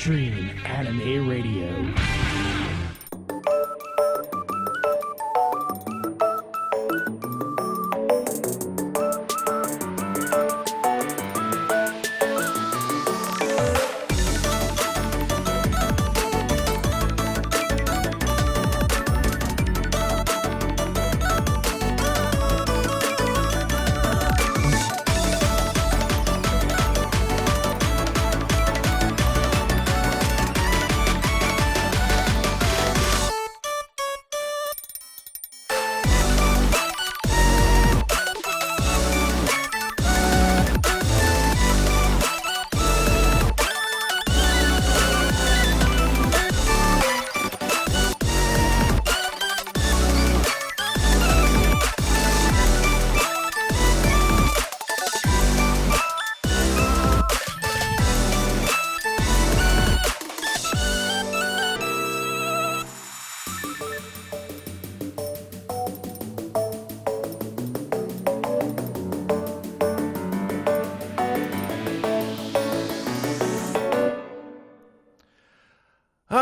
Extreme Anime Radio.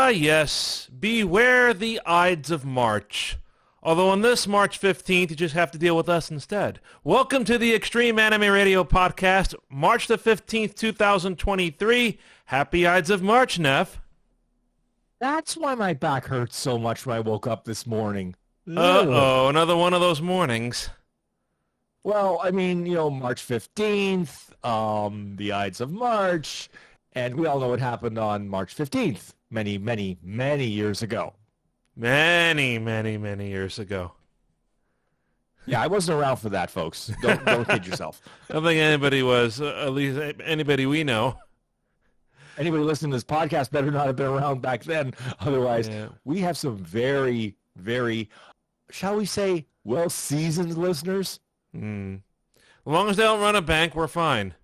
Yes, beware the Ides of March. Although on this March 15th, you just have to deal with us instead. Welcome to the Extreme Anime Radio Podcast, March the 15th, 2023. Happy Ides of March, Neff. That's why my back hurts so much when I woke up this morning. Uh-oh, another one of those mornings. Well, I mean, March 15th, the Ides of March, and we all know what happened on March 15th. Many, many, many years ago. Many, many, many years ago. Yeah, I wasn't around for that, folks. Don't kid yourself. I don't think anybody was, at least anybody we know. Anybody listening to this podcast better not have been around back then. Otherwise, we have some very, very, shall we say, well-seasoned listeners. As long as they don't run a bank, we're fine.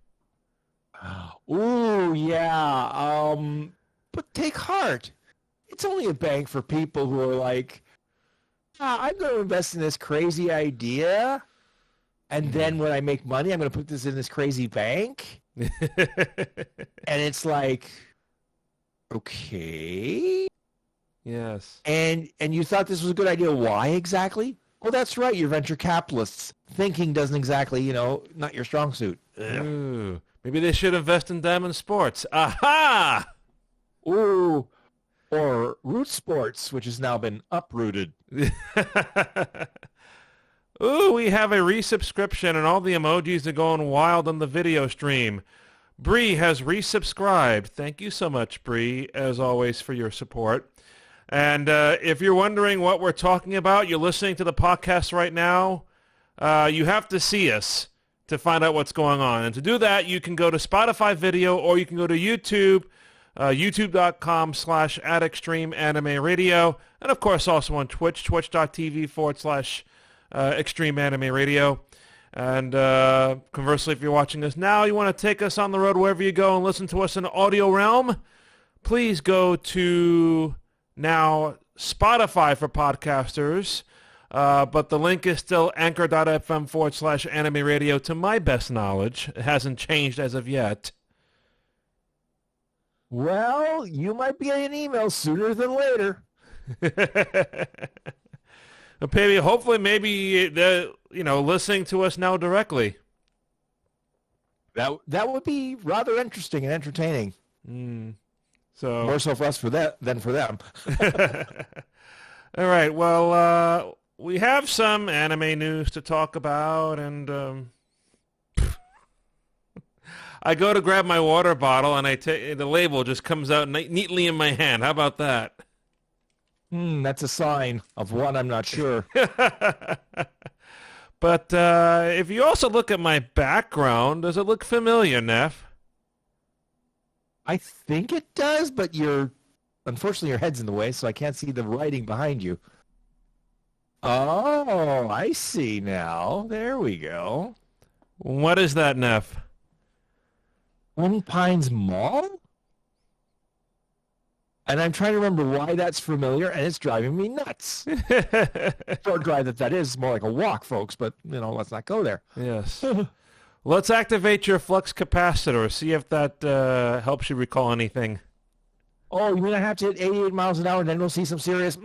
Ooh, yeah. But take heart. It's only a bank for people who are like, I'm going to invest in this crazy idea, and then when I make money, I'm going to put this in this crazy bank. And it's like, okay. Yes. And you thought this was a good idea. Why exactly? Well, that's right. You're venture capitalists. Thinking doesn't exactly, not your strong suit. Ooh, maybe they should invest in Diamond Sports. Aha! Ooh, or Root Sports, which has now been uprooted. Ooh, we have a resubscription, and all the emojis are going wild on the video stream. Bree has resubscribed. Thank you so much, Bree, as always, for your support. And if you're wondering what we're talking about, you're listening to the podcast right now, you have to see us to find out what's going on. And to do that, you can go to Spotify video, or you can go to YouTube, youtube.com/@ExtremeAnimeRadio, and of course also on Twitch, twitch.tv/Extreme Anime Radio. And conversely, if you're watching us now, you want to take us on the road wherever you go and listen to us in the audio realm, please go to now Spotify for podcasters, but the link is still anchor.fm/Anime Radio to my best knowledge. It hasn't changed as of yet. Well, you might be getting an email sooner than later. Maybe, hopefully, maybe they're, listening to us now directly. That would be rather interesting and entertaining. So more so for us than for them. All right. Well, we have some anime news to talk about, and I go to grab my water bottle, and the label just comes out neatly in my hand. How about that? That's a sign of one I'm not sure. But if you also look at my background, does it look familiar, Neff? I think it does, but unfortunately your head's in the way, so I can't see the writing behind you. Oh, I see now. There we go. What is that, Neff? Twin Pines Mall? And I'm trying to remember why that's familiar, and it's driving me nuts. Short drive that is, more like a walk, folks, but, let's not go there. Yes. Let's activate your flux capacitor. See if that helps you recall anything. Oh, you mean I have to hit 88 miles an hour and then we'll see some serious?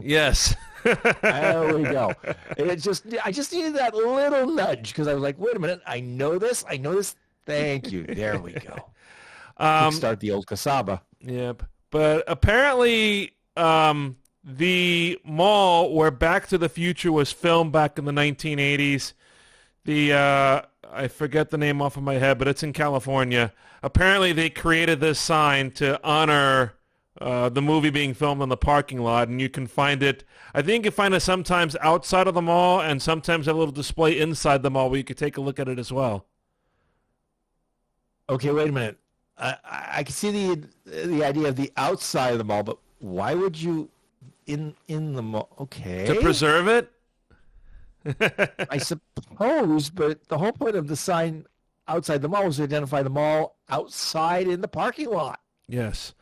Yes. There we go. I just needed that little nudge because I was like, wait a minute, I know this. Thank you. There we go. Kickstart the old Kasaba. Yep. But apparently, the mall where Back to the Future was filmed back in the 1980s, I forget the name off of my head, but it's in California. Apparently, they created this sign to honor the movie being filmed in the parking lot, and you can find it. I think you can find it sometimes outside of the mall, and sometimes a little display inside the mall where you could take a look at it as well. Okay, wait a minute. I can see the idea of the outside of the mall, but why would you in the mall? Okay, To preserve it? I suppose, but the whole point of the sign outside the mall was to identify the mall outside in the parking lot. Yes.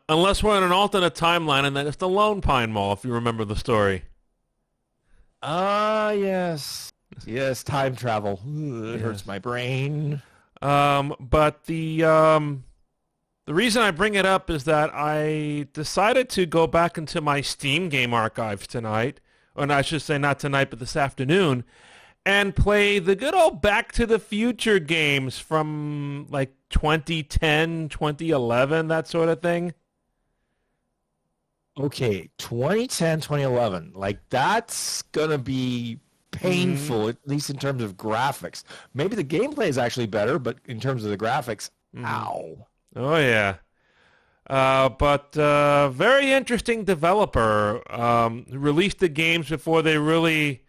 Unless we're in an alternate timeline, and then it's the Lone Pine Mall, if you remember the story. Ah, yes. Yes, time travel. It hurts my brain. But the reason I bring it up is that I decided to go back into my Steam game archives tonight, or I should say not tonight, but this afternoon, and play the good old Back to the Future games from like 2010, 2011, that sort of thing. Okay, 2010, 2011. Like, that's going to be painful, at least in terms of graphics. Maybe the gameplay is actually better, but in terms of the graphics, ow. Oh, yeah. But very interesting developer who released the games before they really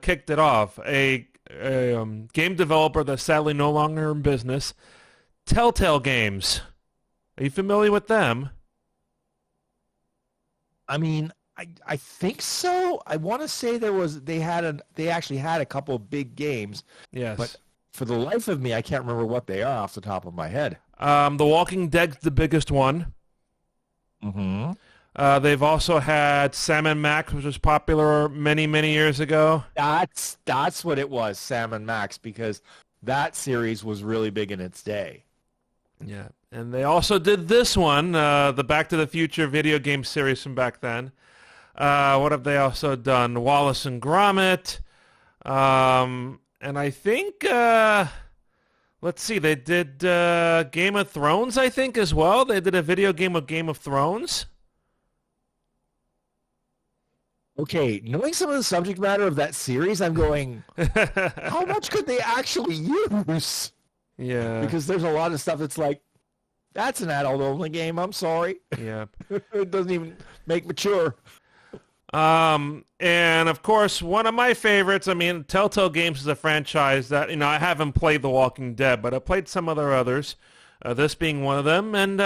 kicked it off. A game developer that's sadly no longer in business. Telltale Games. Are you familiar with them? I mean, I think so. I want to say they actually had a couple of big games. Yes. But for the life of me, I can't remember what they are off the top of my head. The Walking Dead's the biggest one. Mm-hmm. They've also had Sam & Max, which was popular many, many years ago. That's what it was, Sam & Max, because that series was really big in its day. Yeah. And they also did this one, the Back to the Future video game series from back then. What have they also done? Wallace and Gromit. And I think, let's see, they did Game of Thrones, I think, as well. They did a video game of Game of Thrones. Okay, knowing some of the subject matter of that series, I'm going, how much could they actually use? Yeah. Because there's a lot of stuff that's like, that's an adult-only game, I'm sorry. Yeah. It doesn't even make mature. And of course, one of my favorites, I mean, Telltale Games is a franchise that, I haven't played The Walking Dead, but I played some other others, this being one of them. And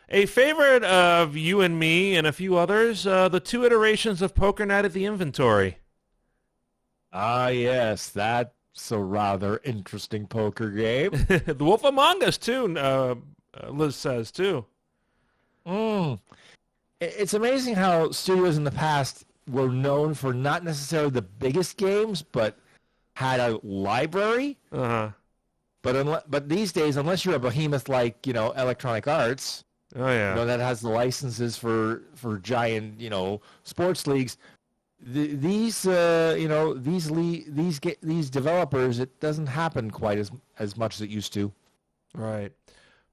a favorite of you and me and a few others, the 2 iterations of Poker Night at the Inventory. Ah, yes, that's a rather interesting poker game. The Wolf Among Us, too, Liz says, too. It's amazing how studios in the past were known for not necessarily the biggest games, but had a library. Uh-huh. But these days, unless you're a behemoth like, Electronic Arts, Oh, yeah. that has the licenses for giant, sports leagues, these developers, it doesn't happen quite as much as it used to. Right.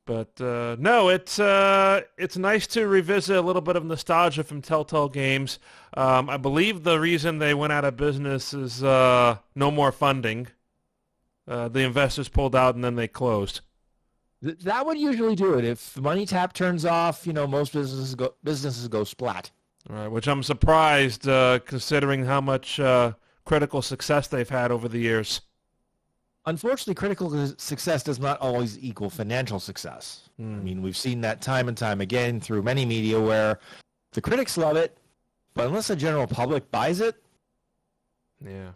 But no, it's nice to revisit a little bit of nostalgia from Telltale Games. I believe the reason they went out of business is no more funding. The investors pulled out and then they closed. That would usually do it. If the money tap turns off, most businesses go splat. Right, which I'm surprised considering how much critical success they've had over the years. Unfortunately, critical success does not always equal financial success. I mean, we've seen that time and time again through many media where the critics love it, but unless the general public buys it... Yeah.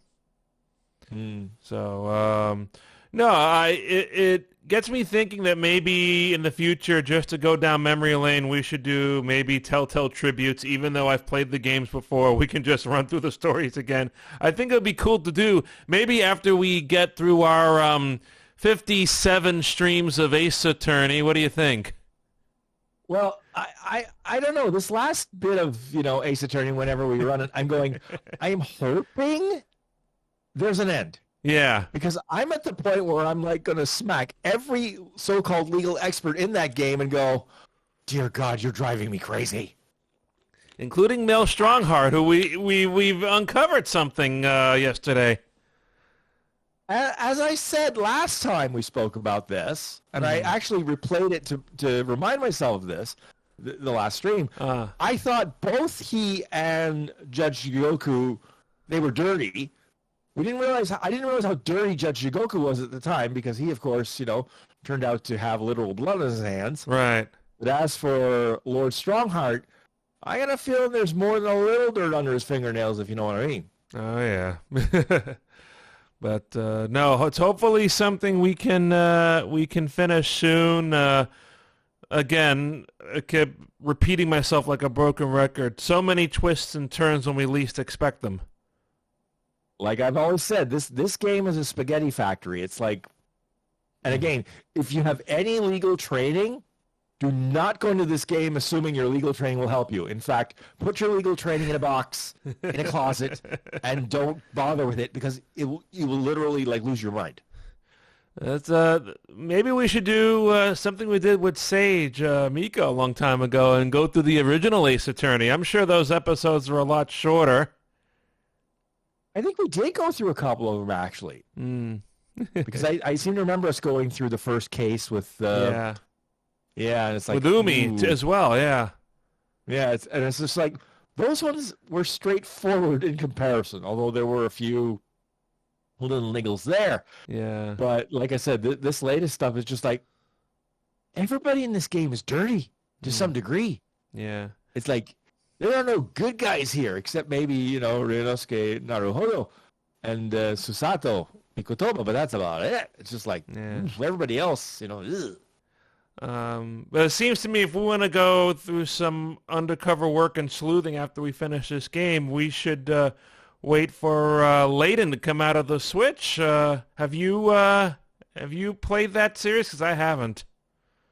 So, no, it gets me thinking that maybe in the future, just to go down memory lane, we should do maybe Telltale tributes. Even though I've played the games before, we can just run through the stories again. I think it would be cool to do maybe after we get through our 57 streams of Ace Attorney. What do you think? Well, I don't know. This last bit of, Ace Attorney, whenever we run it, I'm hoping there's an end. Yeah. Because I'm at the point where I'm like going to smack every so-called legal expert in that game and go, dear God, you're driving me crazy. Including Mel Strongheart, who we've uncovered something yesterday. As I said last time we spoke about this, and I actually replayed it to remind myself of this, the last stream, I thought both he and Judge Shigoku, they were dirty. I didn't realize how dirty Judge Shigoku was at the time, because he, of course, turned out to have literal blood on his hands. Right. But as for Lord Strongheart, I got a feeling there's more than a little dirt under his fingernails, if you know what I mean. Oh, yeah. But no, it's hopefully something we can finish soon. Again, I kept repeating myself like a broken record. So many twists and turns when we least expect them. Like I've always said, this game is a spaghetti factory. It's like, and again, if you have any legal training, do not go into this game assuming your legal training will help you. In fact, put your legal training in a box, in a closet, and don't bother with it, because you will literally lose your mind. That's maybe we should do something we did with Sage Miko a long time ago and go through the original Ace Attorney. I'm sure those episodes are a lot shorter. I think we did go through a couple of them, actually. Because I seem to remember us going through the first case with... Yeah, and it's like... With Umi as well, yeah. Yeah, it's just like, those ones were straightforward in comparison, although there were a few little niggles there. Yeah. But like I said, this latest stuff is just like, everybody in this game is dirty to some degree. Yeah. It's like, there are no good guys here, except maybe, Ryunosuke Naruhodo and Susato Mikotoba, but that's about it. It's just like, everybody else, ugh. But it seems to me if we want to go through some undercover work and sleuthing after we finish this game, we should wait for Layden to come out of the Switch. Have you played that series? Because I haven't.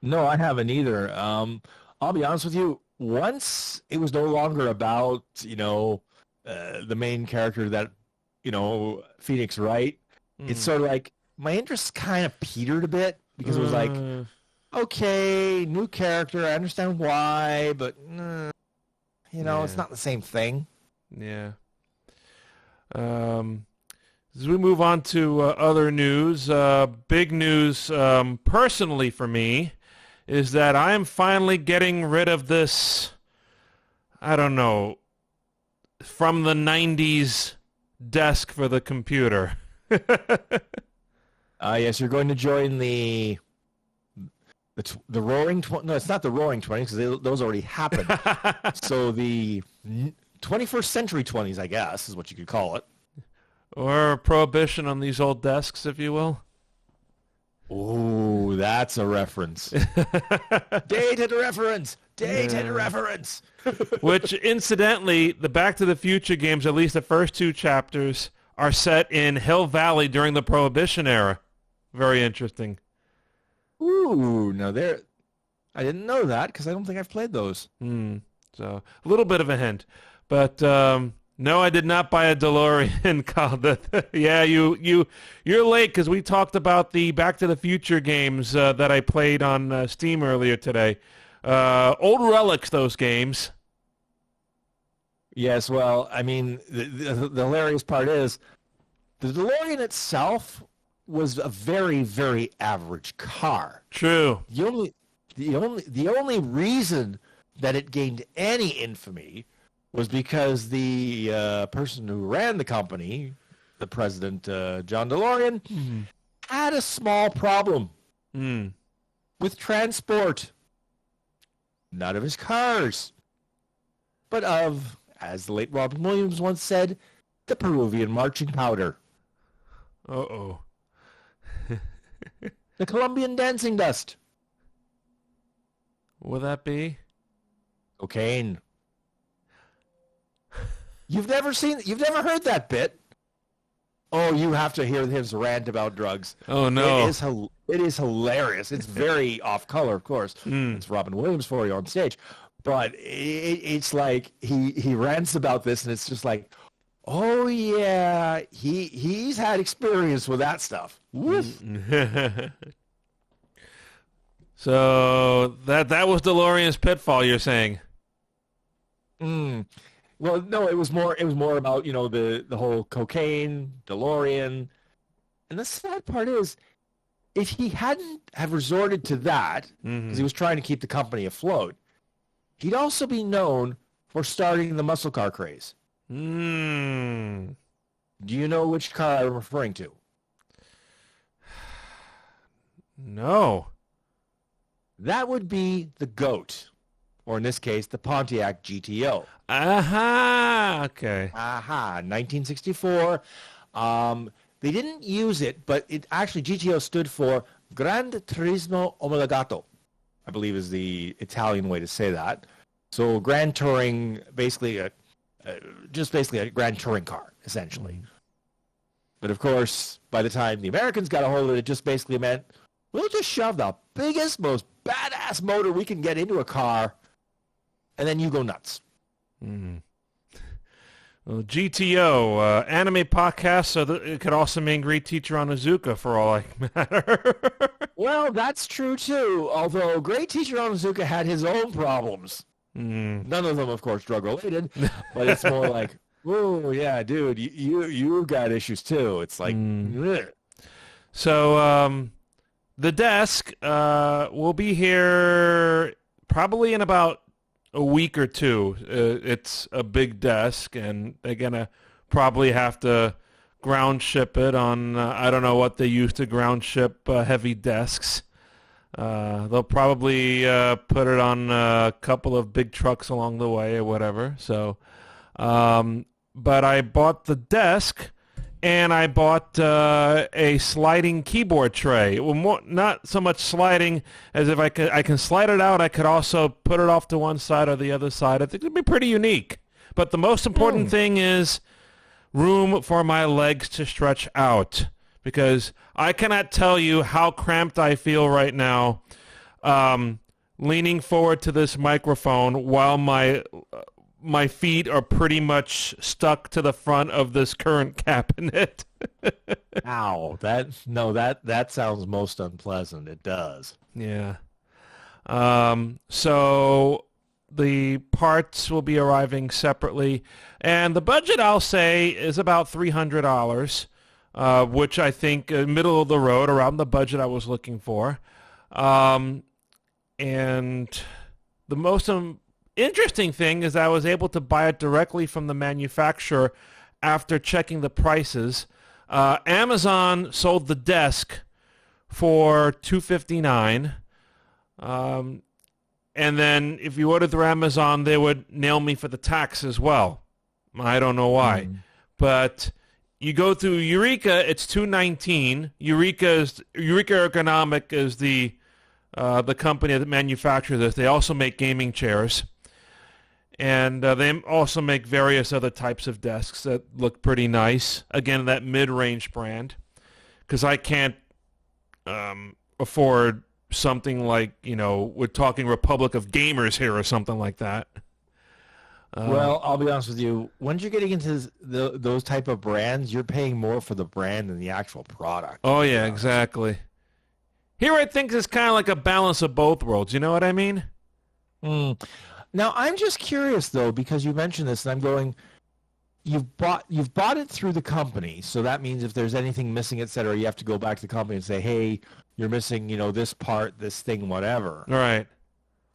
No, I haven't either. I'll be honest with you. Once it was no longer about the main character that Phoenix Wright, it's sort of like my interest kind of petered a bit, because it was like, okay, new character, I understand why, but it's not the same thing. Yeah. As we move on to other news, big news personally for me is that I'm finally getting rid of this, I don't know, from the 90s desk for the computer. Yes, you're going to join the Roaring 20. No, it's not the Roaring 20s, because those already happened. So the 21st century 20s, I guess, is what you could call it. Or prohibition on these old desks, if you will. Oh, that's a reference. Dated reference. Dated reference. Which, incidentally, the Back to the Future games, at least the first two chapters, are set in Hill Valley during the Prohibition era. Very interesting. Ooh, now I didn't know that, because I don't think I've played those. So, a little bit of a hint. But, no, I did not buy a DeLorean, Carl. Yeah, you're late, because we talked about the Back to the Future games that I played on Steam earlier today. Old relics, those games. Yes, well, I mean, the hilarious part is, the DeLorean itself was a very, very average car. True. The only reason that it gained any infamy was because the person who ran the company, the president, John DeLorean, had a small problem with transport. Not of his cars, but of, as the late Robin Williams once said, the Peruvian marching powder. Uh-oh. The Colombian dancing dust. Will that be? Cocaine. You've never heard that bit Oh, you have to hear his rant about drugs. Oh, no. It is hilarious. It's very off color, of course. It's Robin Williams for you on stage. But it's like he rants about this, and it's just like, oh, yeah, he's had experience with that stuff. So that was DeLorean's pitfall, you're saying? Well, no, it was more about, the whole cocaine, DeLorean. And the sad part is, if he hadn't have resorted to that, because he was trying to keep the company afloat, he'd also be known for starting the muscle car craze. Do you know which car I'm referring to? No. That would be the GOAT, or in this case, the Pontiac GTO. Aha! Okay. 1964. They didn't use it, but it actually, GTO stood for Gran Turismo Omologato, I believe is the Italian way to say that. So Grand Touring, basically a Grand Touring car, essentially. But of course, by the time the Americans got a hold of it, it just basically meant, we'll just shove the biggest, most badass motor we can get into a car, and then you go nuts. Well, GTO, anime podcast, so that it could also mean Great Teacher Onizuka for all I matter. Well, that's true too, although Great Teacher Onizuka had his own problems. None of them, of course, drug-related, but it's more like, oh, yeah, dude, you've got issues too. It's like, So, the desk will be here probably in about a week or two. It's a big desk, and they're going to probably have to ground ship it on, I don't know what they use to ground ship heavy desks. They'll probably put it on a couple of big trucks along the way or whatever. So, but I bought the desk, and I bought a sliding keyboard tray. Well, not so much sliding as if I can slide it out. I could also put it off to one side or the other side. I think it'd be pretty unique. But the most important thing is room for my legs to stretch out, because I cannot tell you how cramped I feel right now leaning forward to this microphone while my feet are pretty much stuck to the front of this current cabinet. Ow, that sounds most unpleasant. It does. Yeah. So the parts will be arriving separately, and the budget, I'll say, is about $300, which I think middle of the road, around the budget I was looking for. And the most interesting thing is I was able to buy it directly from the manufacturer after checking the prices. Amazon sold the desk for $259, and then if you ordered through Amazon, they would nail me for the tax as well. I don't know why, but you go through Eureka, it's $219. Eureka Ergonomic is the company that manufactures this. They also make gaming chairs. And they also make various other types of desks that look pretty nice. Again, that mid-range brand. Because I can't afford something like, we're talking Republic of Gamers here or something like that. Well, I'll be honest with you. Once you're getting into those type of brands, you're paying more for the brand than the actual product. Oh, yeah, exactly. Here I think it's kind of like a balance of both worlds. You know what I mean? Now, I'm just curious, though, because you mentioned this, and I'm going, you've bought it through the company, so that means if there's anything missing, et cetera, you have to go back to the company and say, hey, you're missing, this part, this thing, whatever. Right.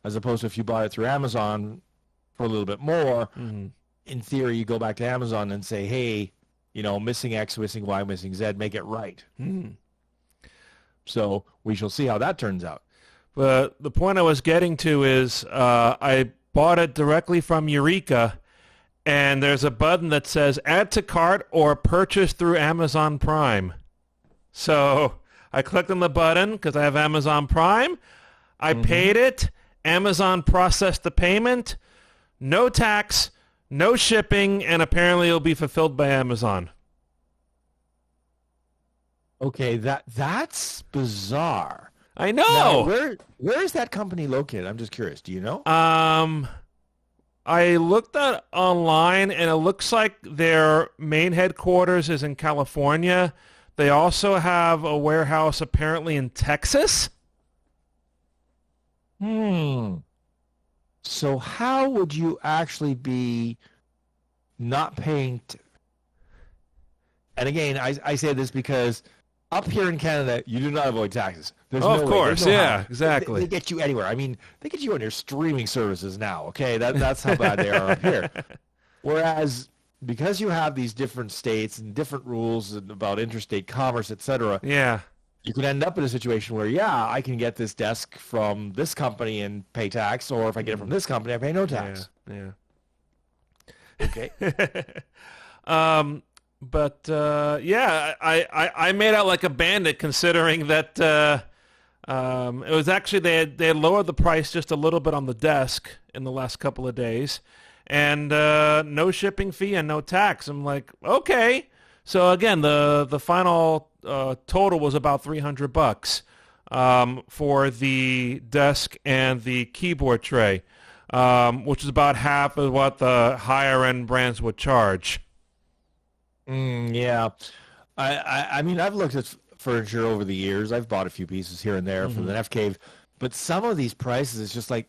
As opposed to if you bought it through Amazon for a little bit more, in theory, you go back to Amazon and say, hey, missing X, missing Y, missing Z, make it right. So we shall see how that turns out. But the point I was getting to is I bought it directly from Eureka, and there's a button that says add to cart or purchase through Amazon Prime. So I clicked on the button because I have Amazon Prime. I paid it. Amazon processed the payment. No tax, no shipping, and apparently it'll be fulfilled by Amazon. Okay, that's bizarre. I Now, know. where is that company located? I'm just curious. Do you know? Um, I looked at online, and it looks like their main headquarters is in California. They also have a warehouse apparently in Texas. Hmm. So how would you actually be not paying? And again, I say this because up here in Canada, you do not avoid taxes. There's Oh, no of way. There's course. no how. Yeah, exactly. They get you anywhere. I mean, they get you on your streaming services now. Okay, that's how bad they are up here. Whereas because you have these different states and different rules about interstate commerce, etc., Yeah. you could end up in a situation where, yeah, I can get this desk from this company and pay tax, or if I get it from this company, I pay no Yeah. tax. Yeah. Okay. But yeah, I made out like a bandit considering that it was actually they had lowered the price just a little bit on the desk in the last couple of days, and no shipping fee and no tax. I'm like, okay. So again, the final total was about $300 for the desk and the keyboard tray, which is about half of what the higher end brands would charge. Yeah. I mean, I've looked at furniture over the years. I've bought a few pieces here and there from the Nef Cave, but some of these prices is just like,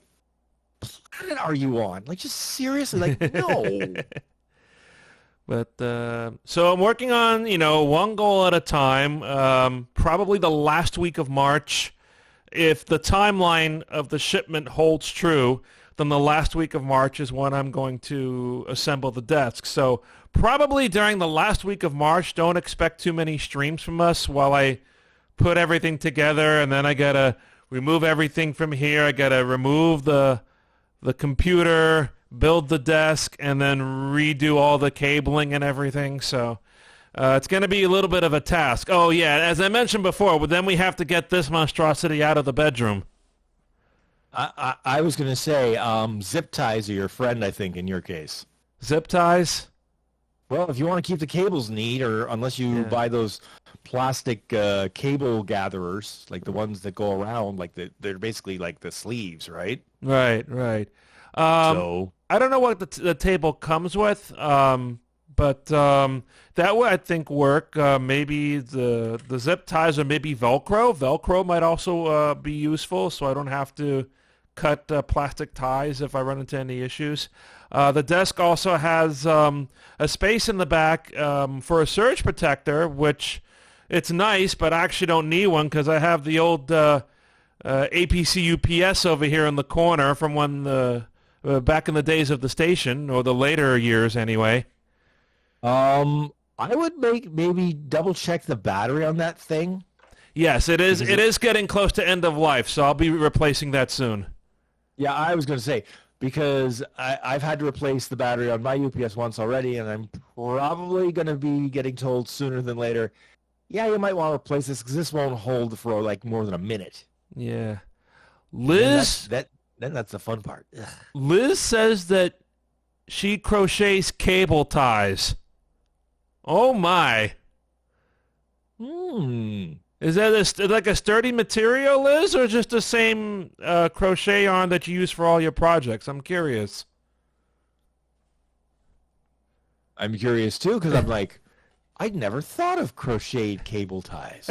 what planet are you on? Like, just seriously, like, no. But so I'm working on, one goal at a time. Probably the last week of March. If the timeline of the shipment holds true, then the last week of March is when I'm going to assemble the desk. So probably during the last week of March, don't expect too many streams from us while I put everything together, and then I gotta remove everything from here. I gotta remove the computer, build the desk, and then redo all the cabling and everything. So it's going to be a little bit of a task. Oh, yeah, as I mentioned before, but then we have to get this monstrosity out of the bedroom. I was going to say zip ties are your friend, I think, in your case. Zip ties? Well, if you want to keep the cables neat, or unless you buy those plastic cable gatherers, like the ones that go around, like they're basically like the sleeves, right? Right, right. So I don't know what the table comes with, but that would, I think, work. Maybe the zip ties or maybe Velcro. Velcro might also be useful, so I don't have to cut plastic ties if I run into any issues. The desk also has a space in the back for a surge protector, which it's nice, but I actually don't need one because I have the old APC UPS over here in the corner from when back in the days of the station, or the later years anyway. I would maybe double check the battery on that thing. Yes, it is. It is getting close to end of life, so I'll be replacing that soon. Yeah, I was going to say, because I've had to replace the battery on my UPS once already, and I'm probably going to be getting told sooner than later, yeah, you might want to replace this because this won't hold for like more than a minute. Yeah. Liz, then that's the fun part. Ugh. Liz says that she crochets cable ties. Oh my. Is that like a sturdy material, Liz, or just the same crochet yarn that you use for all your projects? I'm curious. I'm curious too because I'm like, I'd never thought of crocheted cable ties.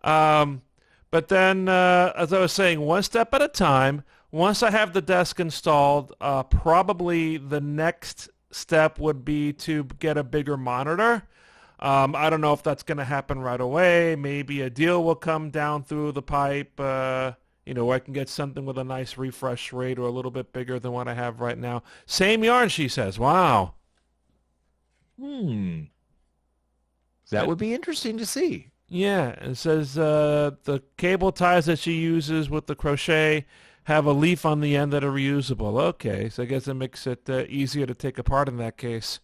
But then, as I was saying, one step at a time. Once I have the desk installed, probably the next step would be to get a bigger monitor. I don't know if that's going to happen right away. Maybe a deal will come down through the pipe, where I can get something with a nice refresh rate or a little bit bigger than what I have right now. Same yarn, she says. Wow. That would be interesting to see. Yeah, it says the cable ties that she uses with the crochet have a leaf on the end that are reusable. Okay, so I guess it makes it easier to take apart in that case.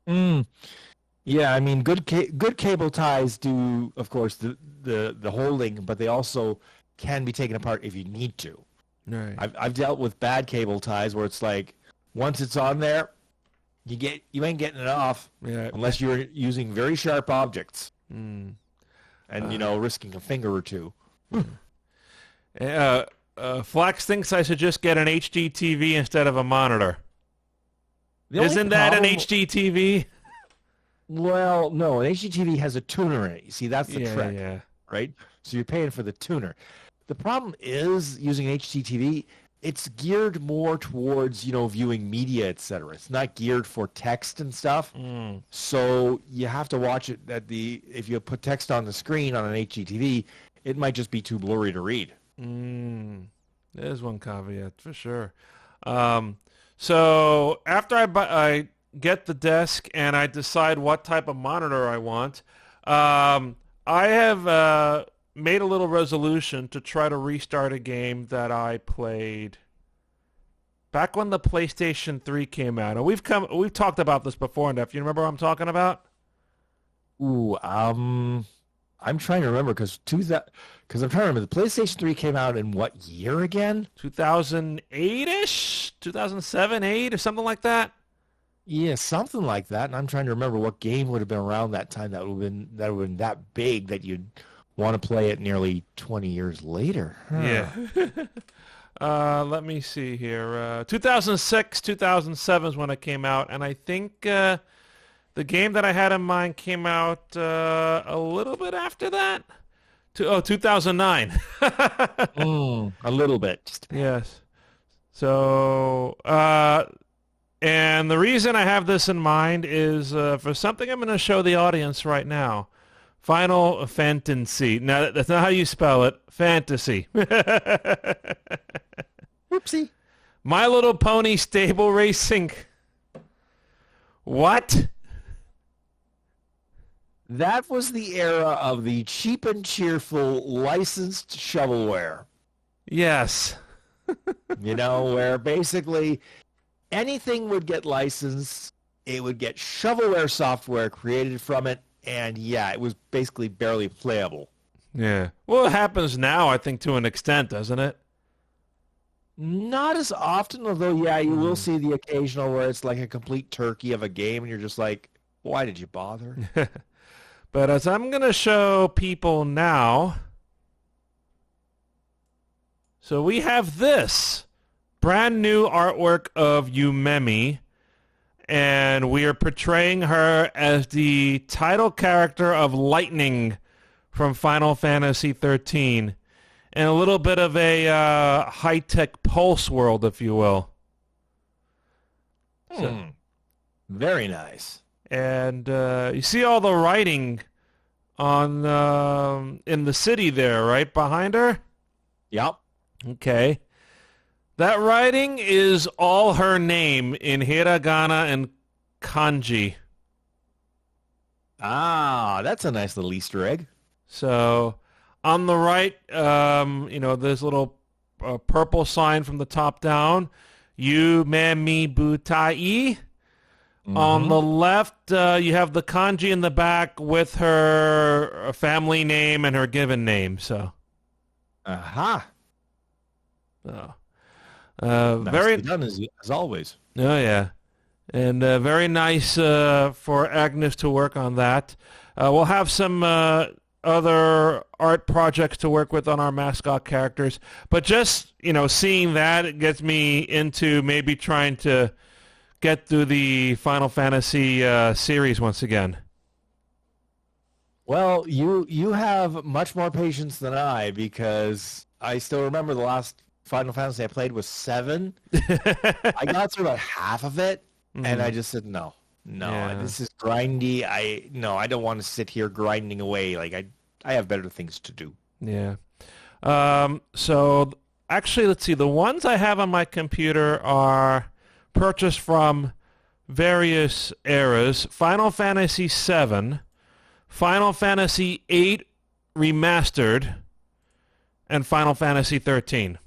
Yeah, I mean, good cable ties do, of course, the holding, but they also can be taken apart if you need to. Right. I've dealt with bad cable ties where it's like once it's on there, you ain't getting it off Yeah. unless you're using very sharp objects. Mm. And, risking a finger or two. Flax thinks I should just get an HD TV instead of a monitor. Isn't that an HD TV? Well, no, an HDTV has a tuner in it. You see, that's the trick, Yeah. right? So you're paying for the tuner. The problem is using an HDTV, it's geared more towards, viewing media, etc. It's not geared for text and stuff. So you have to watch it if you put text on the screen on an HDTV, it might just be too blurry to read. There's one caveat for sure. So after I get the desk and I decide what type of monitor I want, I have made a little resolution to try to restart a game that I played back when the PlayStation 3 came out. And we've talked about this before, Neff. You remember what I'm talking about? Ooh, I'm trying to remember because I'm trying to remember the PlayStation 3 came out in what year again? 2008-ish, 2007, 8, or something like that. Yeah, something like that. And I'm trying to remember what game would have been around that time that would have been that big that you'd want to play it nearly 20 years later. Yeah. Let me see here. 2006, 2007 is when it came out, and I think the game that I had in mind came out a little bit after that. 2009. A little bit. Yes. So, and the reason I have this in mind is for something I'm going to show the audience right now. Final Fantasy. Now, that's not how you spell it. Fantasy. Whoopsie. My Little Pony Stable Racing. What? That was the era of the cheap and cheerful licensed shovelware. Yes. Where basically anything would get licensed. It would get shovelware software created from it. And yeah, it was basically barely playable. Yeah. Well, it happens now, I think, to an extent, doesn't it? Not as often, although, yeah, you will see the occasional where it's like a complete turkey of a game, and you're just like, why did you bother? But as I'm going to show people now, so we have this brand new artwork of Yumemi, and we are portraying her as the title character of Lightning from Final Fantasy XIII, and a little bit of a high-tech Pulse world, if you will. Very nice. And you see all the writing on in the city there, right behind her? Yep. Okay. That writing is all her name in hiragana and kanji. Ah, that's a nice little Easter egg. So on the right, there's a little purple sign from the top down. Yu me mi butai. On the left, you have the kanji in the back with her family name and her given name. So. Aha. Oh. Very done as always. Oh yeah, and very nice for Agnes to work on that. We'll have some other art projects to work with on our mascot characters, but just seeing that, it gets me into maybe trying to get through the Final Fantasy series once again. Well, you have much more patience than I, because I still remember the last Final Fantasy I played was 7. I got through about half of it, and I just said, no, this is grindy. I don't want to sit here grinding away. Like, I have better things to do. Yeah. So, actually, let's see. The ones I have on my computer are purchased from various eras. Final Fantasy 7, Final Fantasy 8 Remastered, and Final Fantasy 13.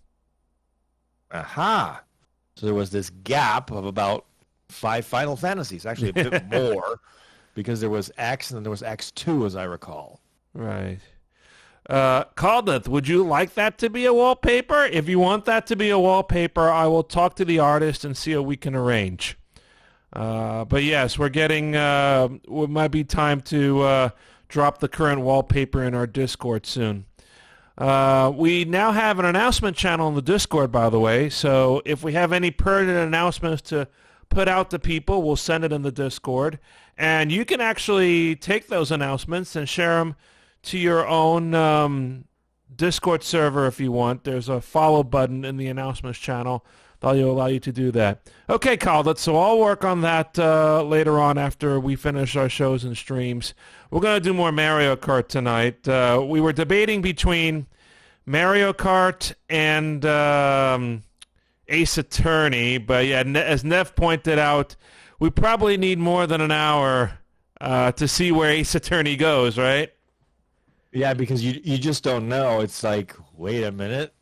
Aha. So there was this gap of about 5 Final Fantasies, actually a bit more, because there was X and then there was X2, as I recall. Right. Caldeth, would you like that to be a wallpaper? If you want that to be a wallpaper, I will talk to the artist and see what we can arrange. But yes, we're getting, it might be time to drop the current wallpaper in our Discord soon. We now have an announcement channel in the Discord, by the way, so if we have any pertinent announcements to put out to people, we'll send it in the Discord. And you can actually take those announcements and share them to your own Discord server if you want. There's a follow button in the announcements channel that'll allow you to do that. Okay, Kyle, so I'll work on that later on after we finish our shows and streams. We're going to do more Mario Kart tonight. We were debating between Mario Kart and Ace Attorney, but yeah, as Nev pointed out, we probably need more than an hour to see where Ace Attorney goes, right? Yeah, because you just don't know. It's like, wait a minute.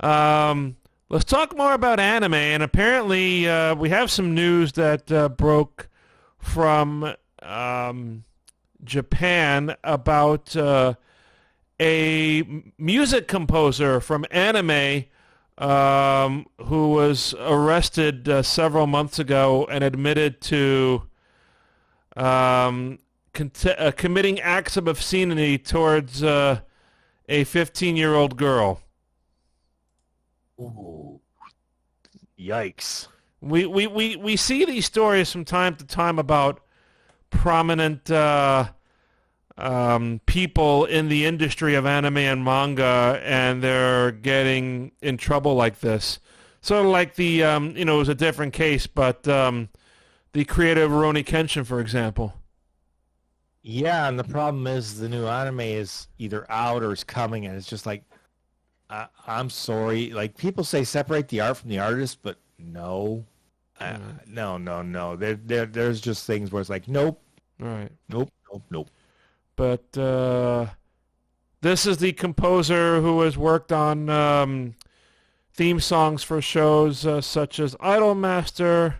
Let's talk more about anime, and apparently we have some news that broke from Japan about a music composer from anime who was arrested several months ago and admitted to committing acts of obscenity towards a 15-year-old girl. Ooh. Yikes. We see these stories from time to time about prominent people in the industry of anime and manga, and they're getting in trouble like this. Sort of like the, it was a different case, but the creator of Rurouni Kenshin, for example. Yeah, and the problem is the new anime is either out or is coming, and it's just like, I'm sorry. Like, people say separate the art from the artist, but no. No. There's just things where it's like, nope. Right. Nope. But this is the composer who has worked on theme songs for shows such as Idolmaster,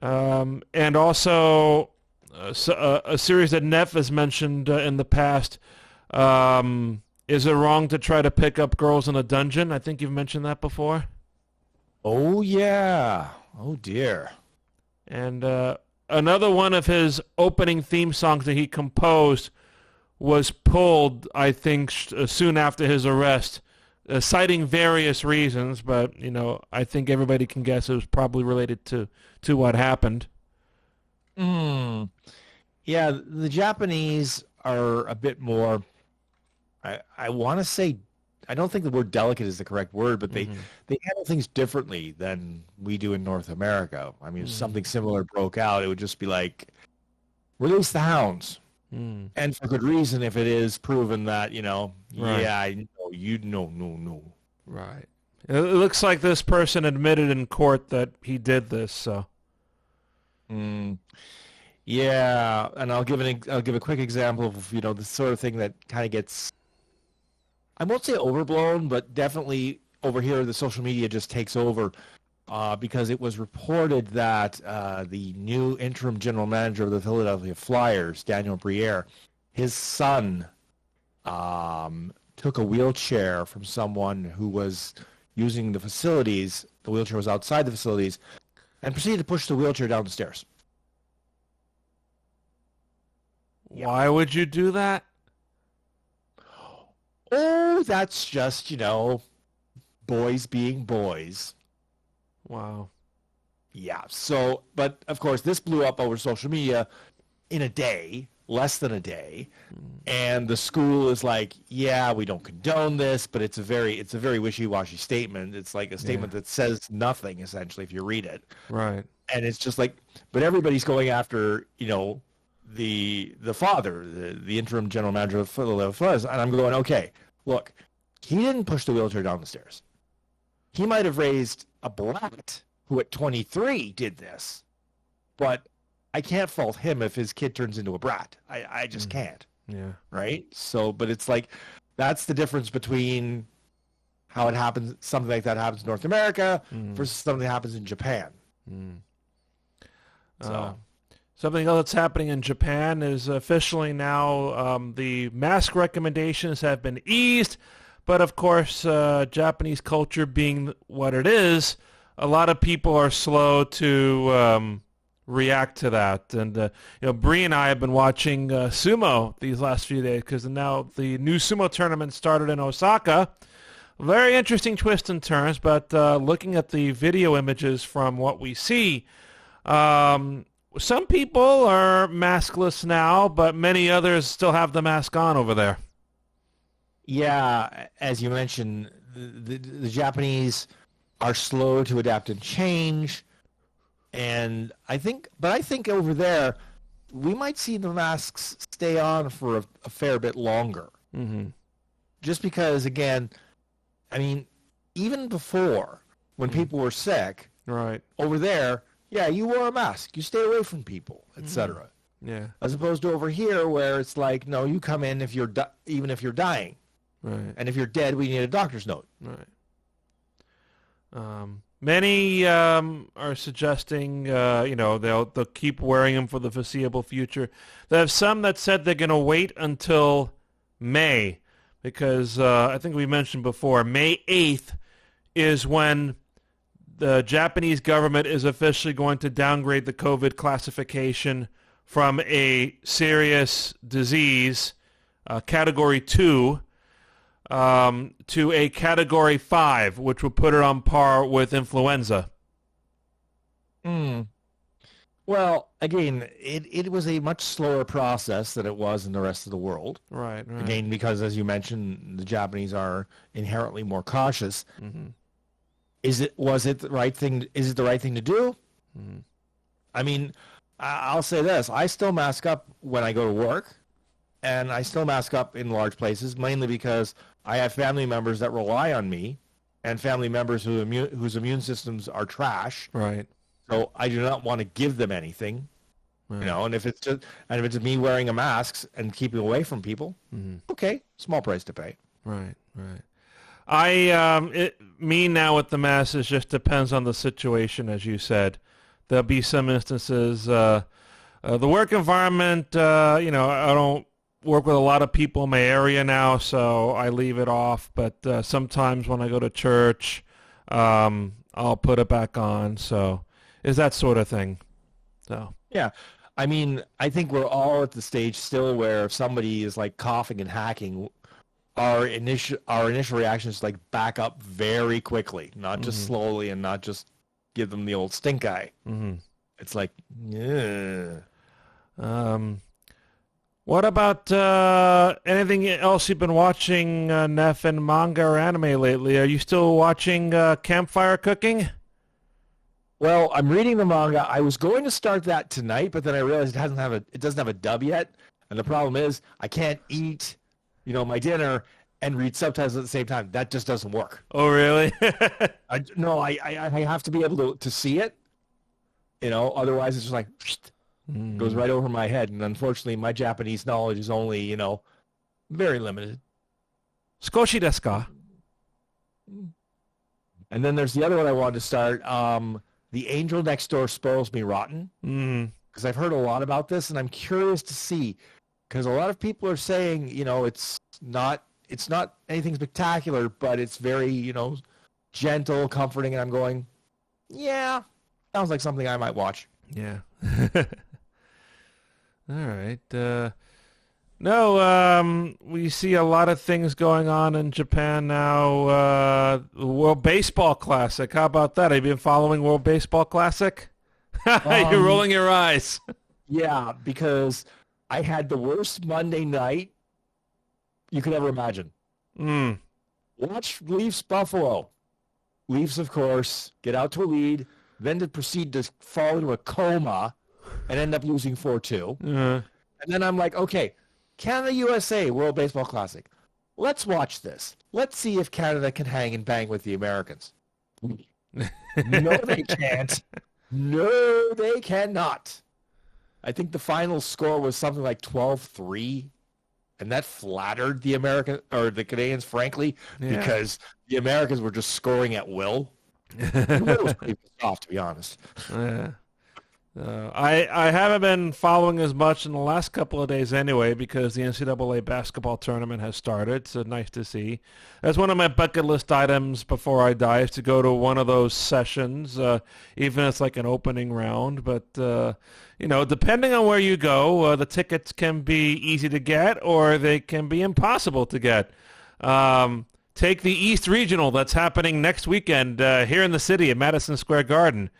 and also a series that Neff has mentioned in the past. Is it wrong to try to pick up girls in a dungeon? I think you've mentioned that before. Oh, yeah. Oh, dear. And another one of his opening theme songs that he composed was pulled, I think, soon after his arrest, citing various reasons, but, I think everybody can guess it was probably related to what happened. Yeah, the Japanese are a bit more... I want to say, I don't think the word delicate is the correct word, but they handle things differently than we do in North America. I mean, if something similar broke out, it would just be like, release the hounds. And for good reason if it is proven that, Right. Yeah, I know, no. Right. It looks like this person admitted in court that he did this, so. Yeah, and I'll give a quick example of, the sort of thing that kind of gets, I won't say overblown, but definitely over here the social media just takes over because it was reported that the new interim general manager of the Philadelphia Flyers, Daniel Briere, his son took a wheelchair from someone who was using the facilities. The wheelchair was outside the facilities, and proceeded to push the wheelchair down the stairs. Why would you do that? Oh, that's just, boys being boys. Wow. Yeah. So, but of course, this blew up over social media in a day, less than a day. And the school is like, yeah, we don't condone this, but it's a very wishy-washy statement. It's like a statement that says nothing, essentially, if you read it. Right. And it's just like, but everybody's going after, the father, the interim general manager of Philadelphia Flyers, and I'm going, okay, look, he didn't push the wheelchair down the stairs. He might have raised a brat who at 23 did this, but I can't fault him if his kid turns into a brat. I just can't. Yeah. Right? So, but it's like, that's the difference between how it happens, something like that happens in North America versus something that happens in Japan. So. Something else that's happening in Japan is officially now the mask recommendations have been eased, but of course, Japanese culture being what it is, a lot of people are slow to react to that. And Bree and I have been watching sumo these last few days because now the new sumo tournament started in Osaka. Very interesting twists and turns, but looking at the video images from what we see, some people are maskless now, but many others still have the mask on over there. Yeah, as you mentioned, the Japanese are slow to adapt and change, and I think over there we might see the masks stay on for a fair bit longer. Mm-hmm. Just because, again, I mean, even before when people were sick, right over there, yeah, you wore a mask, you stay away from people, etc. Yeah. As opposed to over here, where it's like, no, you come in if even if you're dying. Right. And if you're dead, we need a doctor's note. Right. Many are suggesting, they'll keep wearing them for the foreseeable future. There have some that said they're going to wait until May, because I think we mentioned before, May 8th is when the Japanese government is officially going to downgrade the COVID classification from a serious disease, Category 2, to a Category 5, which would put it on par with influenza. Well, again, it was a much slower process than it was in the rest of the world. Right. Again, because, as you mentioned, the Japanese are inherently more cautious. Mm-hmm. Is it the right thing to do? Mm-hmm. I mean, I'll say this. I still mask up when I go to work, and I still mask up in large places, mainly because I have family members that rely on me, and family members whose immune systems are trash. Right. So I do not want to give them anything, Right. and if it's me wearing a mask and keeping away from people, okay, small price to pay. Right. Me now with the masks just depends on the situation, as you said. There'll be some instances, the work environment, I don't work with a lot of people in my area now, so I leave it off. But sometimes when I go to church, I'll put it back on. So is that sort of thing. So yeah, I mean, I think we're all at the stage still where if somebody is like coughing and hacking, our initial reaction is like back up very quickly, not just slowly and not just give them the old stink eye. Mm-hmm. It's like, yeah. What about anything else you've been watching, Neff, in manga or anime lately? Are you still watching Campfire Cooking? Well, I'm reading the manga. I was going to start that tonight, but then I realized it doesn't have a dub yet, and the problem is I can't eat, my dinner and read subtitles at the same time. That just doesn't work. Oh, really? I have to be able to see it. Otherwise it's just like goes right over my head, and unfortunately my Japanese knowledge is only, very limited. Skoshi desu ka? And then there's the other one I wanted to start. The Angel Next Door Spoils Me Rotten. Because I've heard a lot about this, and I'm curious to see. Because a lot of people are saying, it's not anything spectacular, but it's very, gentle, comforting, and I'm going, yeah, sounds like something I might watch. Yeah. All right. No, we see a lot of things going on in Japan now. World Baseball Classic. How about that? Have you been following World Baseball Classic? You're rolling your eyes. Yeah, because I had the worst Monday night you could ever imagine. Watch Leafs Buffalo. Leafs, of course, get out to a lead, then to proceed to fall into a coma and end up losing 4-2. And then I'm like, okay, Canada USA World Baseball Classic. Let's watch this. Let's see if Canada can hang and bang with the Americans. No, they can't. No, they cannot. I think the final score was something like 12-3, and that flattered the the Canadians, frankly, because the Americans were just scoring at will. The will was pretty pissed off, to be honest. I haven't been following as much in the last couple of days anyway because the NCAA basketball tournament has started. So nice to see. That's one of my bucket list items before I die is to go to one of those sessions, even if it's like an opening round. But, depending on where you go, the tickets can be easy to get or they can be impossible to get. Take the East Regional that's happening next weekend here in the city at Madison Square Garden.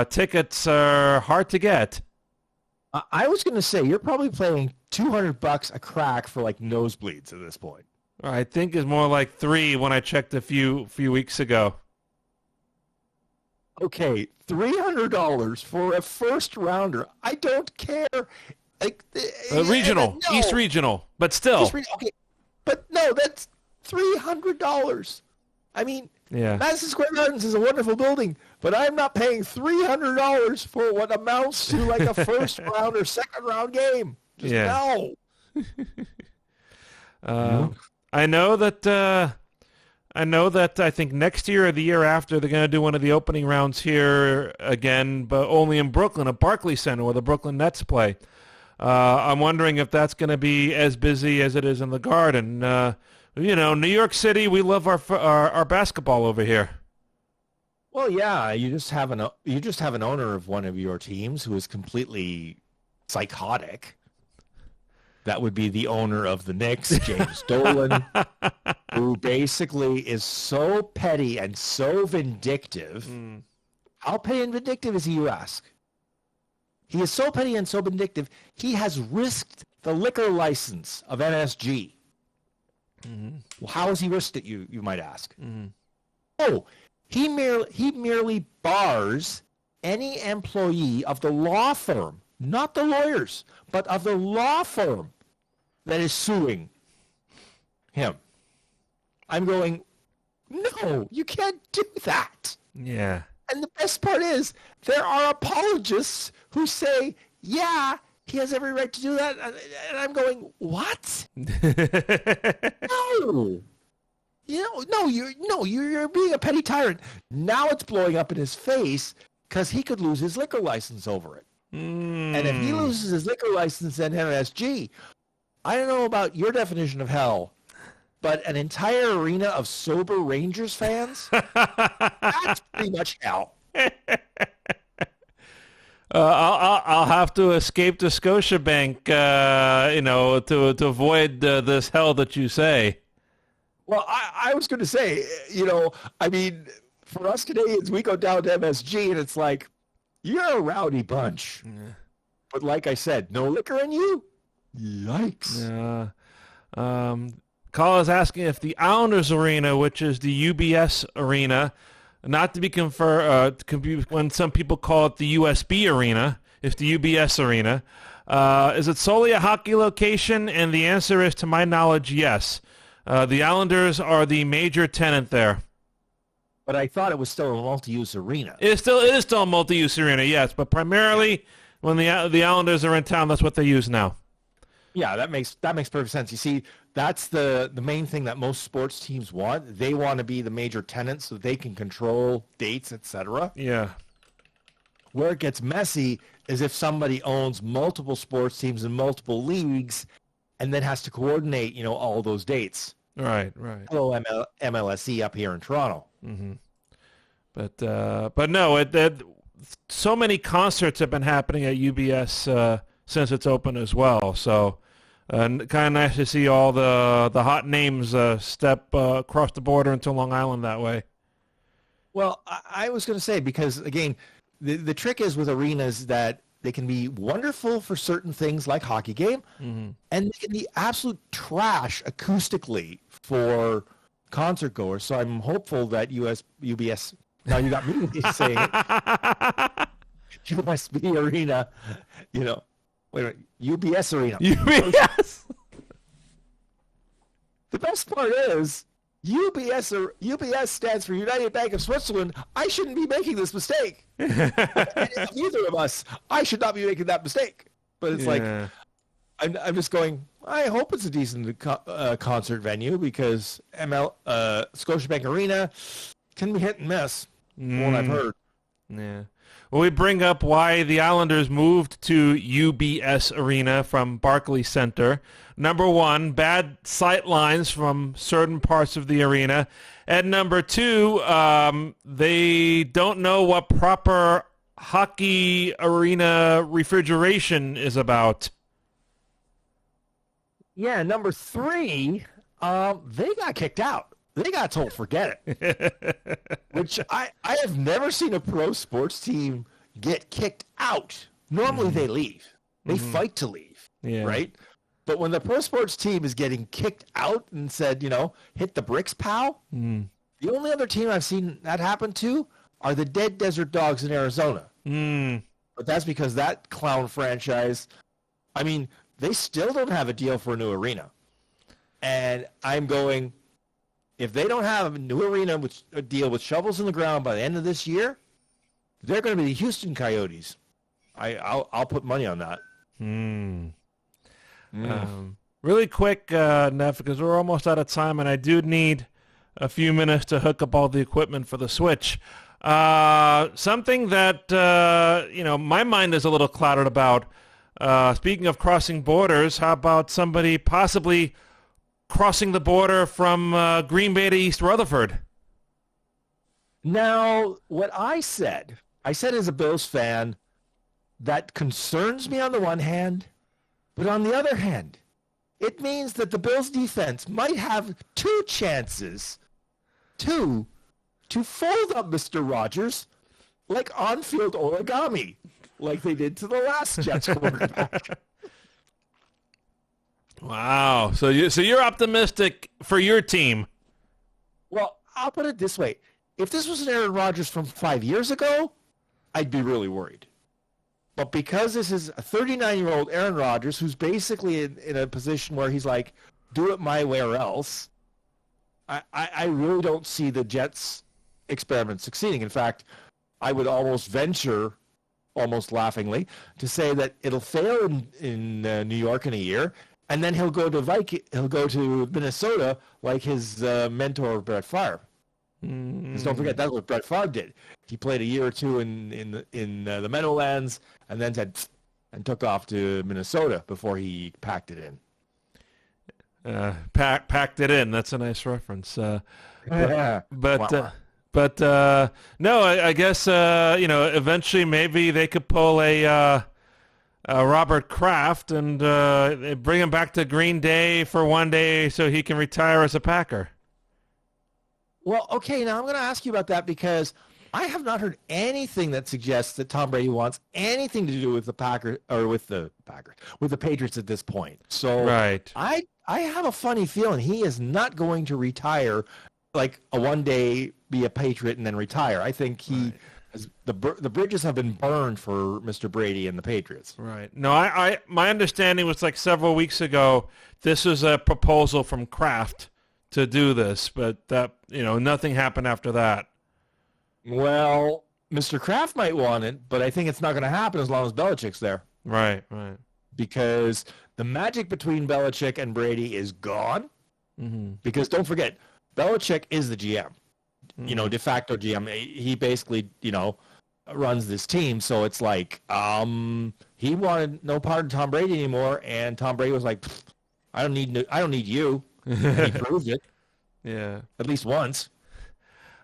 Tickets are hard to get. I was going to say, you're probably paying $200 a crack for like nosebleeds at this point. I think it's more like $3 when I checked a few weeks ago. Okay, $300 for a first rounder. I don't care. Like regional, no. East Regional, but still. Okay, but no, that's $300. I mean, yeah. Madison Square Gardens is a wonderful building, but I'm not paying $300 for what amounts to like a first round or second round game. Just no. I know that I think next year or the year after they're going to do one of the opening rounds here again, but only in Brooklyn at Barclays Center where the Brooklyn Nets play. I'm wondering if that's going to be as busy as it is in the Garden. New York City, we love our basketball over here. Well, yeah, you just have an owner of one of your teams who is completely psychotic. That would be the owner of the Knicks, James Dolan, who basically is so petty and so vindictive. How petty and vindictive is he, you ask? He is so petty and so vindictive, he has risked the liquor license of NSG. Well, how has he risked it, you might ask? Oh, he merely bars any employee of the law firm, not the lawyers, but of the law firm that is suing him. I'm going, no, you can't do that. Yeah. And the best part is there are apologists who say, yeah, he has every right to do that. And I'm going, what? No. You're being a petty tyrant. Now it's blowing up in his face because he could lose his liquor license over it. And if he loses his liquor license at MSG, I don't know about your definition of hell, but an entire arena of sober Rangers fans, that's pretty much hell. I'll have to escape to Scotiabank, to avoid this hell that you say. Well, I was going to say, for us Canadians, we go down to MSG and it's like, you're a rowdy bunch. Yeah. But like I said, no liquor in you? Yikes. Carl is asking if the Islanders Arena, which is the UBS Arena, not to be confused when some people call it the USB Arena, it's the UBS Arena. Is it solely a hockey location? And the answer is, to my knowledge, yes. The Islanders are the major tenant there. But I thought it was still a multi-use arena. It is still a multi-use arena, yes. But primarily, when the Islanders are in town, that's what they use now. Yeah, that makes perfect sense. You see, that's the main thing that most sports teams want. They want to be the major tenant so they can control dates, etc. Yeah. Where it gets messy is if somebody owns multiple sports teams in multiple leagues and then has to coordinate, all those dates. Right. Hello, MLSE up here in Toronto. Mm-hmm. But no, so many concerts have been happening at UBS since it's open as well. So kind of nice to see all the hot names step across the border into Long Island that way. Well, I was going to say, because, again, the trick is with arenas that they can be wonderful for certain things like hockey game, and they can be absolute trash acoustically for concert goers. So I'm hopeful that UBS, now you got me saying it, USB Arena, wait, UBS Arena. UBS. The best part is UBS stands for United Bank of Switzerland. I shouldn't be making this mistake. Neither of us. I should not be making that mistake. But it's like, I'm just going, I hope it's a decent concert venue, because Scotiabank Arena can be hit and miss, from what I've heard. Yeah. Well, we bring up why the Islanders moved to UBS Arena from Barclays Center. Number one, bad sight lines from certain parts of the arena. And number two, they don't know what proper hockey arena refrigeration is about. Yeah, number three, they got kicked out. They got told, forget it. Which I have never seen a pro sports team get kicked out. Normally they leave. They fight to leave, right? But when the pro sports team is getting kicked out and said, hit the bricks, pal, the only other team I've seen that happen to are the Dead Desert Dogs in Arizona. But that's because that clown franchise, they still don't have a deal for a new arena. And I'm going, if they don't have a new arena with a deal with shovels in the ground by the end of this year, they're going to be the Houston Coyotes. I'll put money on that. Really quick, Neff, because we're almost out of time, and I do need a few minutes to hook up all the equipment for the Switch. Something that my mind is a little clouded about. Speaking of crossing borders, how about somebody possibly crossing the border from Green Bay to East Rutherford? Now, what I said as a Bills fan, that concerns me on the one hand, but on the other hand, it means that the Bills defense might have two chances to fold up Mr. Rodgers like on-field origami, like they did to the last Jets quarterback. Wow. So you're optimistic for your team. Well, I'll put it this way. If this was an Aaron Rodgers from 5 years ago, I'd be really worried. But because this is a 39-year-old Aaron Rodgers who's basically in a position where he's like, do it my way or else, I really don't see the Jets experiment succeeding. In fact, I would almost venture, almost laughingly, to say that it'll fail in New York in a year, and then he'll go to Minnesota like his mentor Brett Favre. Because don't forget, that's what Brett Favre did. He played a year or two in the Meadowlands, and then took off to Minnesota before he packed it in. Packed it in. That's a nice reference. No, I guess eventually maybe they could pull a Robert Kraft and bring him back to Green Bay for one day so he can retire as a Packer. Well, okay, now I'm going to ask you about that because I have not heard anything that suggests that Tom Brady wants anything to do with the Packers or with the Patriots at this point. So right. I have a funny feeling he is not going to retire, like a one day be a Patriot and then retire. I think the bridges have been burned for Mr. Brady and the Patriots. Right. No, my understanding was like several weeks ago. This was a proposal from Kraft to do this, but that nothing happened after that. Well, Mr. Kraft might want it, but I think it's not going to happen as long as Belichick's there. Right. Because the magic between Belichick and Brady is gone. Mm-hmm. Because don't forget, Belichick is the GM, de facto GM. He basically, runs this team. So it's like he wanted no part of Tom Brady anymore, and Tom Brady was like, I don't need you. And he proved it. Yeah. At least once.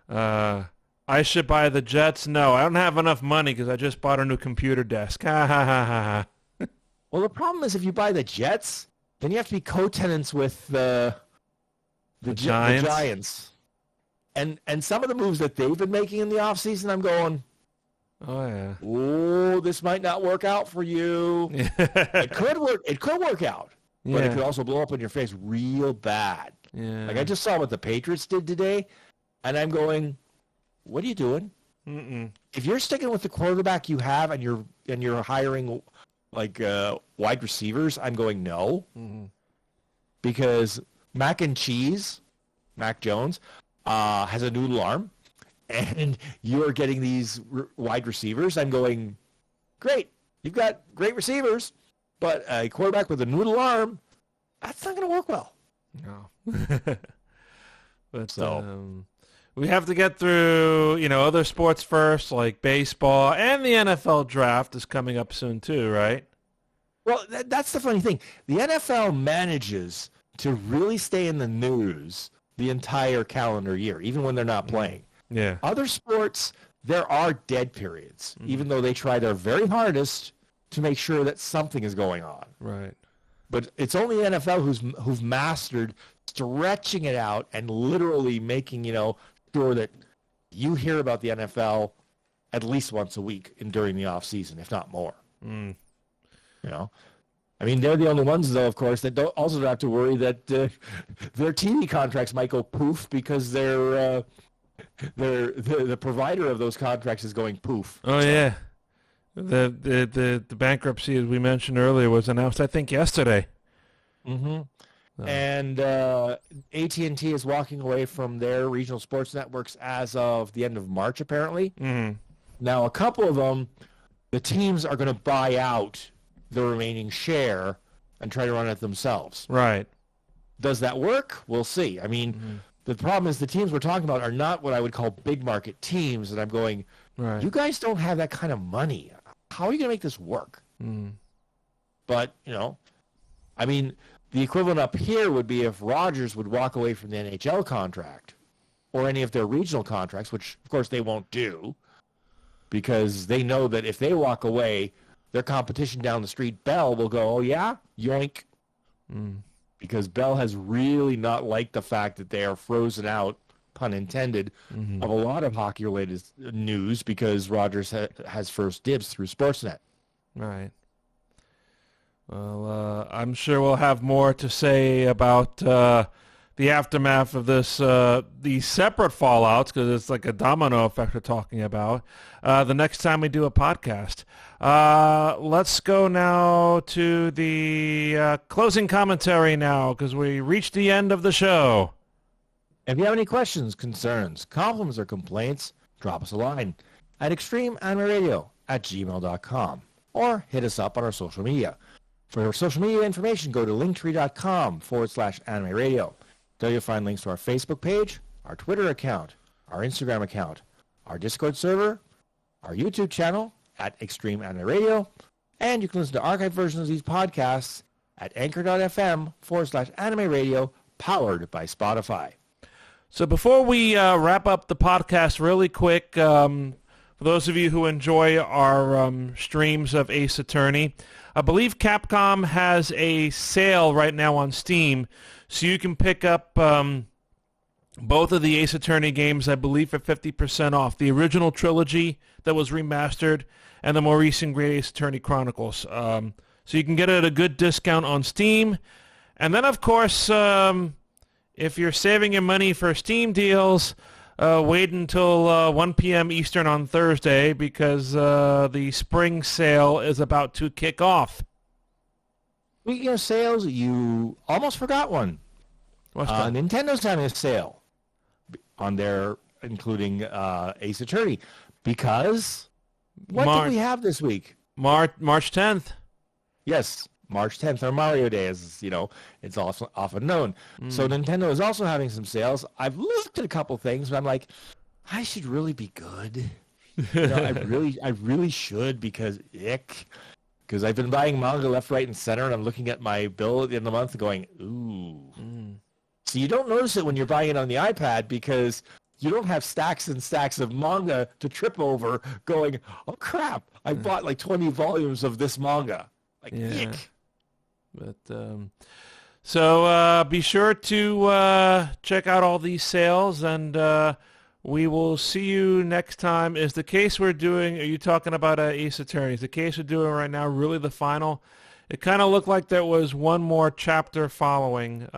I should buy the Jets. No, I don't have enough money because I just bought a new computer desk. Ha ha ha ha ha. Well, the problem is if you buy the Jets, then you have to be co-tenants with the Giants. And some of the moves that they've been making in the offseason, I'm going, oh yeah. Oh, this might not work out for you. It could work out. Yeah. But it could also blow up in your face real bad. Yeah. Like I just saw what the Patriots did today, and I'm going, what are you doing? Mm-mm. If you're sticking with the quarterback you have and you're hiring like wide receivers, I'm going no. Mm-hmm. Because Mac Jones, has a noodle arm, and you're getting these wide receivers. I'm going, great. You've got great receivers. But a quarterback with a noodle arm, that's not going to work well. No. But so, We have to get through, other sports first, like baseball, and the NFL draft is coming up soon too, right? Well, that's the funny thing. The NFL manages to really stay in the news the entire calendar year, even when they're not playing. Yeah. Other sports, there are dead periods, even though they try their very hardest to make sure that something is going on. Right. But it's only the NFL who've mastered stretching it out and literally making, sure that you hear about the NFL at least once a week during the off season, if not more. Mm. I mean, they're the only ones, though, of course, that don't have to worry that their TV contracts might go poof because the provider of those contracts is going poof. Oh, so. Yeah. The bankruptcy, as we mentioned earlier, was announced, I think, yesterday. Mm-hmm. Oh. And AT&T is walking away from their regional sports networks as of the end of March, apparently. Mm-hmm. Now, a couple of them, the teams are going to buy out the remaining share and try to run it themselves. Right. Does that work? We'll see. I mean, the problem is the teams we're talking about are not what I would call big market teams, and I'm going, right. You guys don't have that kind of money. How are you going to make this work? Mm. But, I mean, the equivalent up here would be if Rodgers would walk away from the NHL contract or any of their regional contracts, which, of course, they won't do because they know that if they walk away, their competition down the street, Bell, will go, oh, yeah? Yoink. Mm. Because Bell has really not liked the fact that they are frozen out, pun intended, of a lot of hockey-related news because Rodgers has first dibs through Sportsnet. Right. Well, I'm sure we'll have more to say about the aftermath of this, these separate fallouts, because it's like a domino effect we're talking about, the next time we do a podcast. Let's go now to the closing commentary now, because we reached the end of the show. If you have any questions, concerns, compliments, or complaints, drop us a line at extremeanimeradio@gmail.com or hit us up on our social media. For our social media information, go to linktree.com/anime radio. There you'll find links to our Facebook page, our Twitter account, our Instagram account, our Discord server, our YouTube channel at Extreme Anime Radio, and you can listen to archived versions of these podcasts at anchor.fm/anime radio, powered by Spotify. So before we wrap up the podcast really quick, for those of you who enjoy our streams of Ace Attorney, I believe Capcom has a sale right now on Steam, so you can pick up both of the Ace Attorney games, I believe, for 50% off. The original trilogy that was remastered and the more recent Great Ace Attorney Chronicles. So you can get it at a good discount on Steam. And then, of course, if you're saving your money for Steam deals, wait until 1 p.m. Eastern on Thursday because the spring sale is about to kick off. Speaking of sales, you almost forgot one. What's that? Nintendo's having a sale on their, including Ace Attorney, because what did we have this week? March 10th. Yes, March 10th, or Mario Day, as it's also often known. So Nintendo is also having some sales. I've looked at a couple things, but I'm like, I should really be good. I really should because I've been buying manga left, right, and center, and I'm looking at my bill at the end of the month and going, ooh. So you don't notice it when you're buying it on the iPad because you don't have stacks and stacks of manga to trip over going, oh, crap, I bought like 20 volumes of this manga. Like, ick. But so be sure to check out all these sales, and we will see you next time. Is the case we're doing, are you talking about Ace Attorney? Is the case we're doing right now really the final? It kind of looked like there was one more chapter following.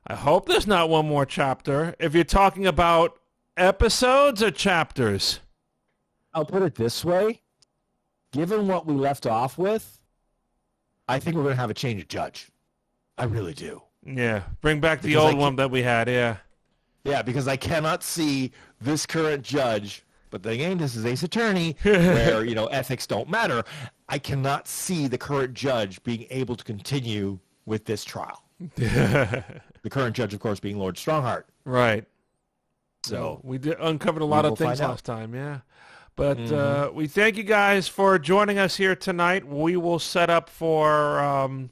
I hope there's not one more chapter. If you're talking about episodes or chapters? I'll put it this way. Given what we left off with, I think we're going to have a change of judge. I really do. Yeah, bring back the old one that we had, yeah. Yeah, because I cannot see this current judge, but then again, this is Ace Attorney, where, ethics don't matter. I cannot see the current judge being able to continue with this trial. The current judge, of course, being Lord Strongheart. Right. So we uncovered a lot of things last time, yeah. But we thank you guys for joining us here tonight. We will set up for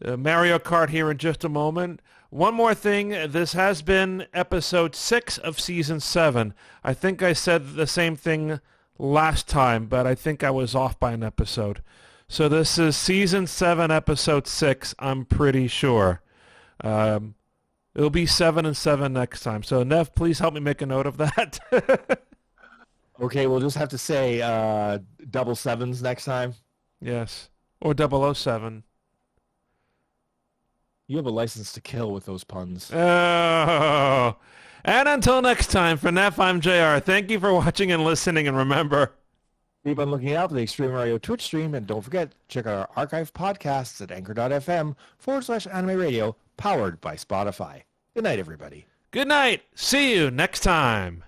Mario Kart here in just a moment. One more thing, this has been episode 6 of season 7. I think I said the same thing last time, but I think I was off by an episode. So this is season 7, episode 6, I'm pretty sure. It'll be 7 and 7 next time. So Nev, please help me make a note of that. Okay, we'll just have to say double sevens next time. Yes, or 007. You have a license to kill with those puns. Oh. And until next time, for Neff, I'm JR. Thank you for watching and listening, and remember, keep on looking out for the Extreme Mario Twitch stream, and don't forget, check out our archive podcasts at anchor.fm/anime radio, powered by Spotify. Good night, everybody. Good night. See you next time.